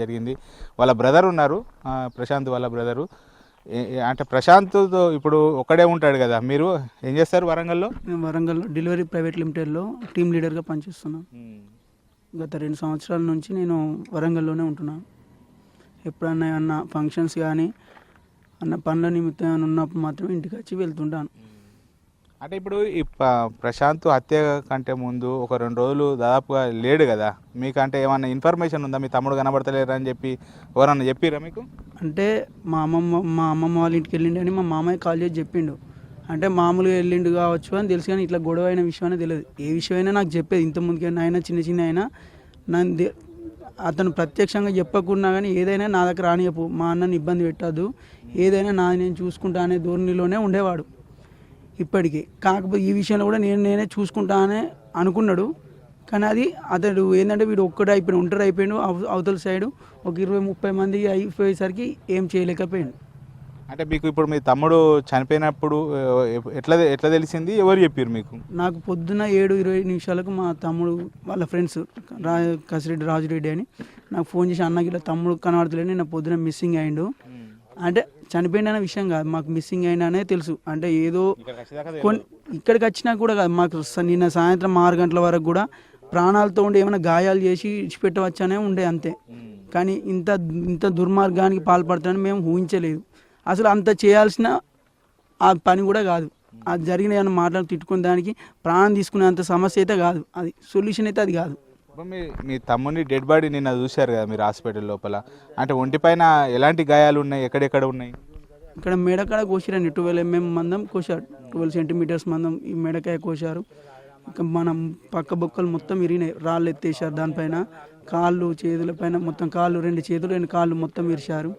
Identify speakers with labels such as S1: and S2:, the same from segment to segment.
S1: జరిగింది. వాళ్ళ బ్రదర్ ఉన్నారు. ప్రశాంత్ వాళ్ళ బ్రదరు. అంటే ప్రశాంత్‌తో ఇప్పుడు ఒక్కడే ఉంటాడు కదా! మీరు ఏం చేస్తారు వరంగల్‌లో?
S2: నేను వరంగల్‌లో డెలివరీ ప్రైవేట్ లిమిటెడ్‌లో టీమ్ లీడర్‌గా పనిచేస్తున్నాను. గత 2 సంవత్సరాల నుంచి నేను వరంగల్‌లోనే ఉంటున్నాను. ఎప్పుడన్నా ఏమన్నా ఫంక్షన్స్ కానీ అన్న పనుల నిమిత్తం ఏమైనా ఉన్నప్పుడు మాత్రమే ఇంటికి వచ్చి వెళ్తుంటాను.
S1: అంటే ఇప్పుడు ఈ ప్రశాంత్ హత్య కంటే ముందు ఒక 2 రోజులు దాదాపుగా లేడు కదా! మీకంటే ఏమన్నా ఇన్ఫర్మేషన్ ఉందా? మీ తమ్ముడు కనబడతలేరు అని చెప్పి ఎవరన్నా చెప్పిర్రా మీకు?
S2: అంటే మా అమ్మమ్మ వాళ్ళ ఇంటికి వెళ్ళిండు అని మా మామయ్య కాల్ చేసి చెప్పిండు. అంటే మామూలుగా వెళ్ళిండు కావచ్చు అని తెలుసు, కానీ ఇట్లా గొడవ అయిన విషయం అనేది తెలియదు. ఏ విషయమైనా నాకు చెప్పేది, ఇంతకుముందుకైనా అయినా చిన్న అయినా నన్ను అతను ప్రత్యక్షంగా చెప్పకున్నా కానీ ఏదైనా నా దగ్గర రానియపు, మా అన్నని ఇబ్బంది పెట్టద్దు, ఏదైనా నాది నేను చూసుకుంటా అనే ధోరణిలోనే ఉండేవాడు ఇప్పటికీ. కాకపోతే ఈ విషయంలో కూడా నేనే చూసుకుంటా అని అనుకున్నాడు. కానీ అది అతడు ఏంటంటే వీడు ఒక్కడే అయిపోయాడు, ఒంటరి అయిపోయాడు. అవతల సైడు ఒక 20-30 మంది అయిపోయేసరికి ఏం చేయలేకపోయాడు.
S1: అంటే మీకు ఇప్పుడు మీ తమ్ముడు చనిపోయినప్పుడు ఎట్లా తెలిసింది? ఎవరు చెప్పారు మీకు?
S2: నాకు పొద్దున్న 7:20 మా తమ్ముడు వాళ్ళ ఫ్రెండ్స్ కసిరెడ్డి రాజురెడ్డి అని నాకు ఫోన్ చేసి, అన్నకి ఇలా తమ్ముడు కనబడతలేడు, నిన్న పొద్దున మిస్సింగ్ అయ్యిండు. అంటే చనిపోయింది అనే విషయం కాదు, మాకు మిస్సింగ్ అయినా తెలుసు. అంటే ఏదో ఇక్కడికి వచ్చినా కూడా కాదు, మాకు నిన్న సాయంత్రం 6 గంటల వరకు కూడా ప్రాణాలతో ఉండి ఏమైనా గాయాలు చేసి ఇచ్చిపెట్టవచ్చనే ఉండే అంతే. కానీ ఇంత దుర్మార్గానికి పాల్పడతానని మేము ఊహించలేదు. అసలు అంత చేయాల్సిన ఆ పని కూడా కాదు. అది జరిగిన ఏమైనా మాట్లాడి తిట్టుకునే దానికి ప్రాణం తీసుకునే అంత సమస్య అయితే కాదు, అది సొల్యూషన్ అయితే అది కాదు.
S1: మీ తమ్ముని డెడ్ బాడీ నిన్న చూశారు కదా మీరు హాస్పిటల్ లోపల. అంటే ఒంటిపైన ఎలాంటి గాయాలు ఉన్నాయి? ఎక్కడెక్కడ ఉన్నాయి?
S2: ఇక్కడ మెడకాడ కోసారండి, 12 mm మందం కోసారు, 12 సెంటీమీటర్స్ మందం ఈ మెడకాయ కోసారు. ఇంకా మనం పక్క బొక్కలు మొత్తం ఇరిగినాయి, రాళ్ళు ఎత్తేసారు దానిపైన. కాళ్ళు చేతులపైన మొత్తం, కాళ్ళు 2 చేతులు 2 కాళ్ళు మొత్తం ఇరిచారు.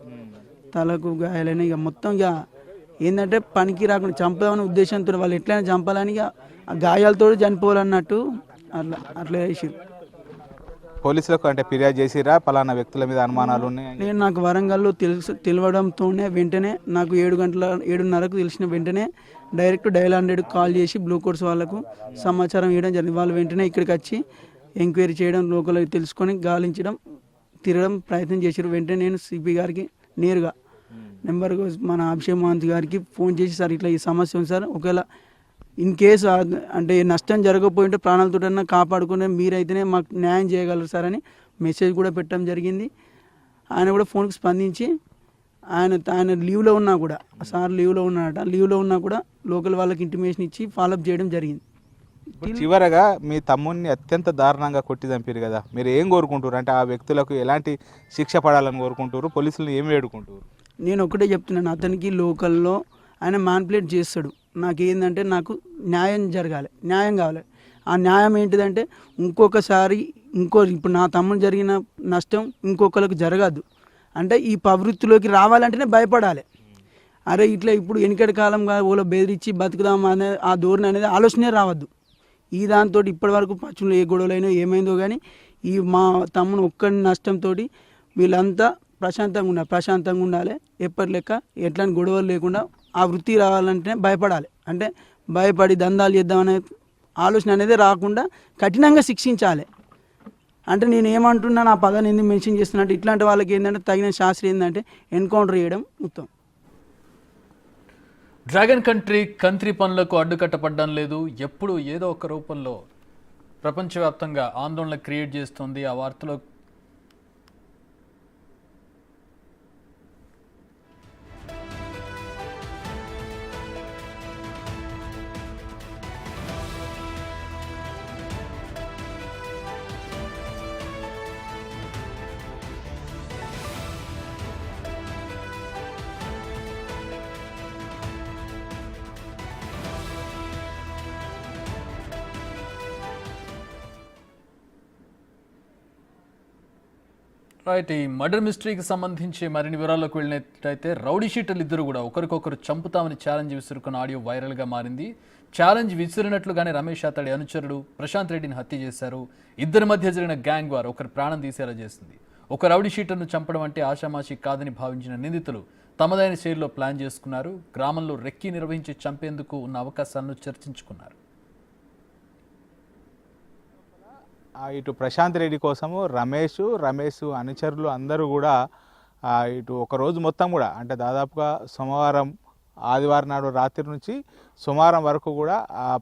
S2: తలకు గాయాలైన ఇక మొత్తం ఇక ఏంటంటే పనికి రాకుండా చంపాలనే ఉద్దేశంతో వాళ్ళు ఎట్లయినా చంపాలని ఇక ఆ గాయాలతో చనిపోవాలన్నట్టు అట్లా చేసారు.
S1: పోలీసులకు అంటే ఫిర్యాదు చేసిరా పలానా వ్యక్తుల మీద అనుమానాలు ఉన్నాయి?
S2: నేను నాకు వరంగల్లో తెలియడంతోనే వెంటనే నాకు 7:30కు తెలిసిన వెంటనే డైరెక్ట్ డయల్ 100కు కాల్ చేసి బ్లూ కోర్స్ వాళ్ళకు సమాచారం ఇవ్వడం జరిగింది. వాళ్ళు వెంటనే ఇక్కడికి వచ్చి ఎంక్వైరీ చేయడం, లోకల్ తెలుసుకొని గాలించడం, తిరగడం ప్రయత్నం చేశారు. వెంటనే నేను సిపి గారికి నేరుగా నెంబర్ మన అభిషేక్ మహంత్ గారికి ఫోన్ చేసి, సార్ ఇట్లా ఈ సమస్య ఉంది సార్, ఒకవేళ ఇన్ కేసు అంటే నష్టం జరగకపోయింటే ప్రాణాలతోటన్నా కాపాడుకునే మీరైతేనే మాకు న్యాయం చేయగలరు సార్ అని మెసేజ్ కూడా పెట్టడం జరిగింది. ఆయన కూడా ఫోన్కి స్పందించి ఆయన లీవ్లో ఉన్నా కూడా, సార్ లీవ్లో ఉన్నాడట, లీవ్లో ఉన్నా కూడా లోకల్ వాళ్ళకి ఇంటిమేషన్ ఇచ్చి ఫాలోఅప్ చేయడం జరిగింది.
S1: చివరగా మీ తమ్ముడిని అత్యంత దారుణంగా కొట్టి చంపారు కదా, మీరు ఏం కోరుకుంటారు? అంటే ఆ వ్యక్తులకు ఎలాంటి శిక్ష పడాలని కోరుకుంటారు? పోలీసులను ఏమి వేడుకుంటారు?
S2: నేను ఒకటే చెప్తున్నాను, అతనికి లోకల్లో ఆయన మ్యానిపులేట్ చేస్తాడు. నాకేందంటే నాకు న్యాయం జరగాలి, న్యాయం కావాలి. ఆ న్యాయం ఏంటిదంటే ఇంకొకసారి ఇప్పుడు నా తమ్ముడు జరిగిన నష్టం ఇంకొకరికి జరగద్దు. అంటే ఈ ప్రవృత్తిలోకి రావాలంటేనే భయపడాలి. అరే ఇట్లా ఇప్పుడు వెనుకటి కాలంగా ఓలో బెదిరించి బతుకుదాం అనే ఆ ధోరణి అనేది ఆలోచనే రావద్దు. ఈ దాంతో ఇప్పటి వరకు పచ్చులు ఏ గొడవలైనా ఏమైందో కానీ ఈ మా తమ్ముడు ఒక్కడి నష్టంతో వీళ్ళంతా ప్రశాంతంగా ఉండాలి. ఎప్పటి లెక్క ఎట్లాంటి గొడవలు లేకుండా ఆ వృత్తి రావాలంటే భయపడాలి. అంటే భయపడి దందాలు చేద్దామనే ఆలోచన అనేది రాకుండా కఠినంగా శిక్షించాలి. అంటే నేను ఏమంటున్నాను, ఆ పదాన్ని ఎందుకు మెన్షన్ చేస్తున్నట్టు, ఇట్లాంటి వాళ్ళకి ఏంటంటే తగిన శాస్త్రం ఏంటంటే ఎన్కౌంటర్ చేయడం ఉత్తమం.
S3: డ్రాగన్ కంట్రీ పనులకు అడ్డుకట్టపడడం లేదు. ఎప్పుడు ఏదో ఒక రూపంలో ప్రపంచవ్యాప్తంగా ఆందోళన క్రియేట్ చేస్తుంది. ఆ వార్తలో ఈ మర్డర్ మిస్టరీకి సంబంధించి మరిన్ని వివరాల్లోకి వెళ్ళినట్లయితే రౌడీ షీటర్లు ఇద్దరు కూడా ఒకరికొకరు చంపుతామని ఛాలెంజ్ విసురుకున్న ఆడియో వైరల్గా మారింది. ఛాలెంజ్ విసిరినట్లుగానే రమేష్ అతడి అనుచరుడు ప్రశాంత్ రెడ్డిని హత్య చేశారు. ఇద్దరి మధ్య జరిగిన గ్యాంగ్ వార్ ఒకరి ప్రాణం తీసేలా చేసింది. ఒక రౌడీ షీటర్ను చంపడం అంటే ఆషామాషి కాదని భావించిన నిందితులు తమదైన శైలిలో ప్లాన్ చేసుకున్నారు. గ్రామంలో రెక్కీ నిర్వహించి చంపేందుకు ఉన్న అవకాశాలను చర్చించుకున్నారు.
S1: ఇటు ప్రశాంత్ రెడ్డి కోసము రమేష్ అనుచరులు అందరూ కూడా ఇటు ఒక రోజు మొత్తం కూడా అంటే దాదాపుగా సోమవారం ఆదివారం నాడు రాత్రి నుంచి సోమవారం వరకు కూడా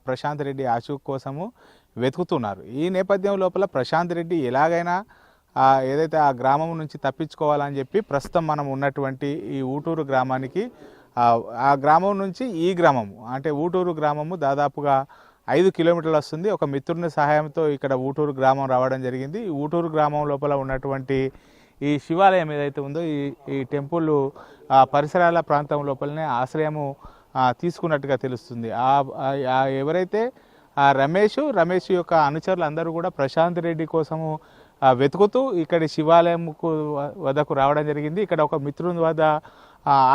S1: ప్రశాంత్ రెడ్డి ఆచూకీ కోసము వెతుకుతున్నారు. ఈ నేపథ్యం లోపల ప్రశాంత్ రెడ్డి ఎలాగైనా ఏదైతే ఆ గ్రామం నుంచి తప్పించుకోవాలని చెప్పి ప్రస్తుతం మనం ఉన్నటువంటి ఈ ఊటూరు గ్రామానికి ఆ గ్రామం నుంచి ఈ గ్రామము అంటే ఊటూరు గ్రామము దాదాపుగా 5 కిలోమీటర్లు వస్తుంది. ఒక మిత్రుని సహాయంతో ఇక్కడ ఊటూరు గ్రామం రావడం జరిగింది. ఈ ఊటూరు గ్రామం లోపల ఉన్నటువంటి ఈ శివాలయం ఏదైతే ఉందో ఈ టెంపుల్ పరిసరాల ప్రాంతం లోపలనే ఆశ్రయము తీసుకున్నట్టుగా తెలుస్తుంది. ఎవరైతే రమేష్ యొక్క అనుచరులు అందరూ కూడా ప్రశాంత్ రెడ్డి కోసము వెతుకుతూ ఇక్కడి శివాలయంకు వద్దకు రావడం జరిగింది. ఇక్కడ ఒక మిత్రుని వద్ద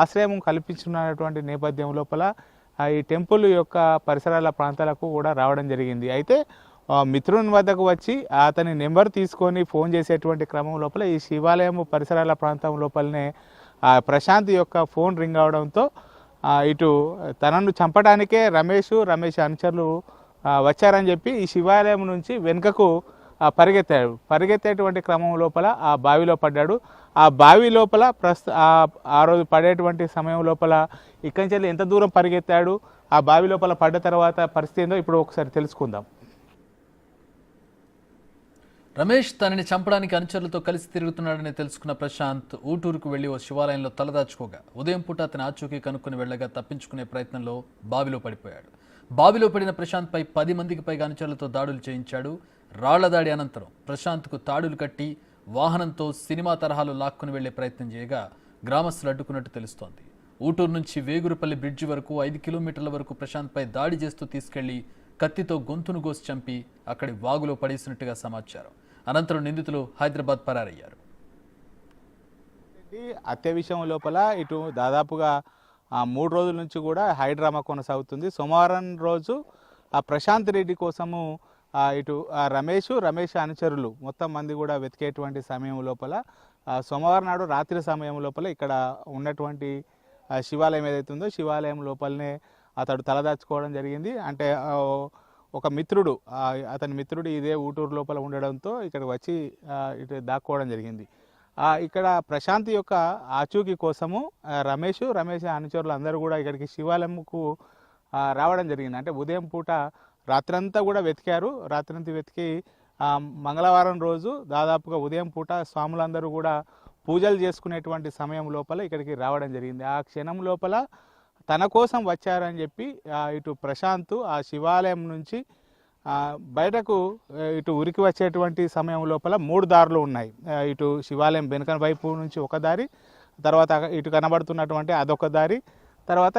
S1: ఆశ్రయం కల్పించున్నటువంటి నేపథ్యం లోపల ఈ టెంపుల్ యొక్క పరిసరాల ప్రాంతాలకు కూడా రావడం జరిగింది. అయితే మిత్రుని వద్దకు వచ్చి అతని నెంబర్ తీసుకొని ఫోన్ చేసేటువంటి క్రమం లోపల ఈ శివాలయం పరిసరాల ప్రాంతం లోపలనే ప్రశాంత్ యొక్క ఫోన్ రింగ్ అవడంతో ఇటు తనను చంపడానికే రమేష్ అనుచరులు వచ్చారని చెప్పి ఈ శివాలయం నుంచి వెనుకకు పరిగెత్తేటువంటి క్రమం లోపల ఆ బావిలో పడ్డాడు. ఆ బావి లోపల ఆ రోజు పడేటువంటి సమయం లోపల ఇక్కడి నుంచి ఎంత దూరం పరిగెత్తాడు, ఆ బావి లోపల పడ్డ తర్వాత పరిస్థితి ఏందో ఇప్పుడు ఒకసారి తెలుసుకుందాం.
S3: రమేష్ తనని చంపడానికి అనుచరులతో కలిసి తిరుగుతున్నాడని తెలుసుకున్న ప్రశాంత్ ఊటూరుకు వెళ్లి ఓ శివాలయంలో తలదాచుకోగా ఉదయం పూట అతని ఆచూకీ కనుక్కుని వెళ్లగా తప్పించుకునే ప్రయత్నంలో బావిలో పడిపోయాడు. బావిలో పడిన ప్రశాంత్పై 10 మందికి పైగా అనుచరులతో దాడులు చేయించాడు. రాళ్ల దాడి అనంతరం ప్రశాంత్కు తాడులు కట్టి వాహనంతో సినిమా తరహాలో లాక్కుని వెళ్లే ప్రయత్నం చేయగా గ్రామస్తులు అడ్డుకున్నట్టు తెలుస్తోంది. ఊటూరు నుంచి వేగురుపల్లి బ్రిడ్జి వరకు 5 కిలోమీటర్ల వరకు ప్రశాంత్పై దాడి చేస్తూ తీసుకెళ్లి కత్తితో గొంతును కోసి చంపి అక్కడి వాగులో పడేసినట్టుగా సమాచారం. అనంతరం నిందితులు హైదరాబాద్ పరారయ్యారు.
S1: హత్య విషయం లోపల ఇటు దాదాపుగా 3 రోజుల నుంచి కూడా హైడ్రామా కొనసాగుతుంది. సోమవారం రోజు ప్రశాంత్ రెడ్డి కోసము ఇటు రమేష్ అనుచరులు మొత్తం మంది కూడా వెతికేటువంటి సమయం లోపల సోమవారం నాడు రాత్రి సమయం లోపల ఇక్కడ ఉన్నటువంటి శివాలయం ఏదైతే ఉందో శివాలయం లోపలనే అతడు తలదాచుకోవడం జరిగింది. అంటే ఒక మిత్రుడు అతని మిత్రుడు ఇదే ఊటూరు లోపల ఉండడంతో ఇక్కడికి వచ్చి ఇటు దాక్కోవడం జరిగింది. ఇక్కడ ప్రశాంత్ యొక్క ఆచూకీ కోసము రమేష్ అనుచరులు అందరూ కూడా ఇక్కడికి శివాలయంకు రావడం జరిగింది. అంటే ఉదయం పూట రాత్రంతా కూడా వెతికారు. రాత్రంతా వెతికి మంగళవారం రోజు దాదాపుగా ఉదయం పూట స్వాములందరూ కూడా పూజలు చేసుకునేటువంటి సమయం లోపల ఇక్కడికి రావడం జరిగింది. ఆ క్షణం లోపల తన కోసం వచ్చారని చెప్పి ఇటు ప్రశాంత్ ఆ శివాలయం నుంచి బయటకు ఇటు ఉరికి వచ్చేటువంటి సమయం లోపల 3 దారులు ఉన్నాయి. ఇటు శివాలయం వెనుక వైపు నుంచి ఒక దారి, తర్వాత ఇటు కనబడుతున్నటువంటి అదొక దారి, తర్వాత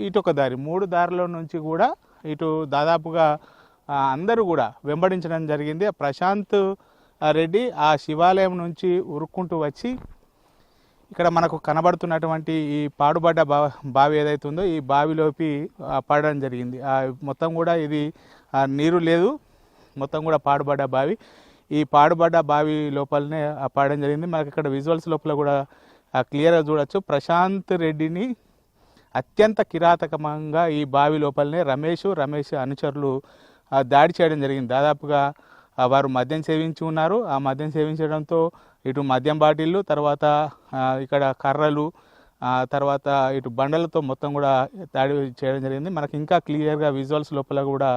S1: ఇటొక దారి, 3 దారిలో నుంచి కూడా ఇటు దాదాపుగా అందరూ కూడా వెంబడించడం జరిగింది. ప్రశాంత్ రెడ్డి ఆ శివాలయం నుంచి ఉరుక్కుంటూ వచ్చి ఇక్కడ మనకు కనబడుతున్నటువంటి ఈ పాడుబడ్డ బావి ఏదైతే ఉందో ఈ బావిలోకి పడడం జరిగింది. మొత్తం కూడా ఇది నీరు లేదు, మొత్తం కూడా పాడుబడ్డ బావి. ఈ పాడుబడ్డ బావి లోపలనే పడడం జరిగింది. మనకి ఇక్కడ విజువల్స్ లోపల కూడా క్లియర్గా చూడొచ్చు. ప్రశాంత్ రెడ్డిని అత్యంత కిరాతకంగా ఈ బావి లోపలనే రమేష్ అనుచరులు దాడి చేయడం జరిగింది. దాదాపుగా వారు మద్యం సేవించి ఉన్నారు. ఆ మద్యం సేవించడంతో ఇటు మద్యం బాటిళ్ళు, తర్వాత ఇక్కడ కర్రలు, తర్వాత ఇటు బండలతో మొత్తం కూడా దాడి చేయడం జరిగింది. మనకి ఇంకా క్లియర్గా విజువల్స్ లోపల కూడా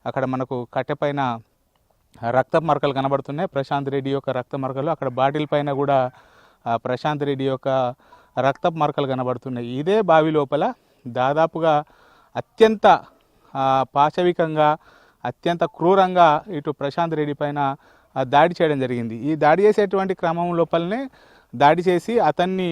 S1: అక్కడ మనకు కట్టెపైన రక్తపు మరకలు కనబడుతున్నాయి. ప్రశాంత్ రెడ్డి యొక్క రక్త మరకలు, అక్కడ బాటిల్ పైన కూడా ప్రశాంత్ రెడ్డి యొక్క రక్తపు మరకలు కనబడుతున్నాయి. ఇదే బావి లోపల దాదాపుగా అత్యంత పాశవికంగా అత్యంత క్రూరంగా ఇటు ప్రశాంత్ రెడ్డి పైన దాడి చేయడం జరిగింది. ఈ దాడి చేసేటువంటి క్రమం లోపలనే దాడి చేసి అతన్ని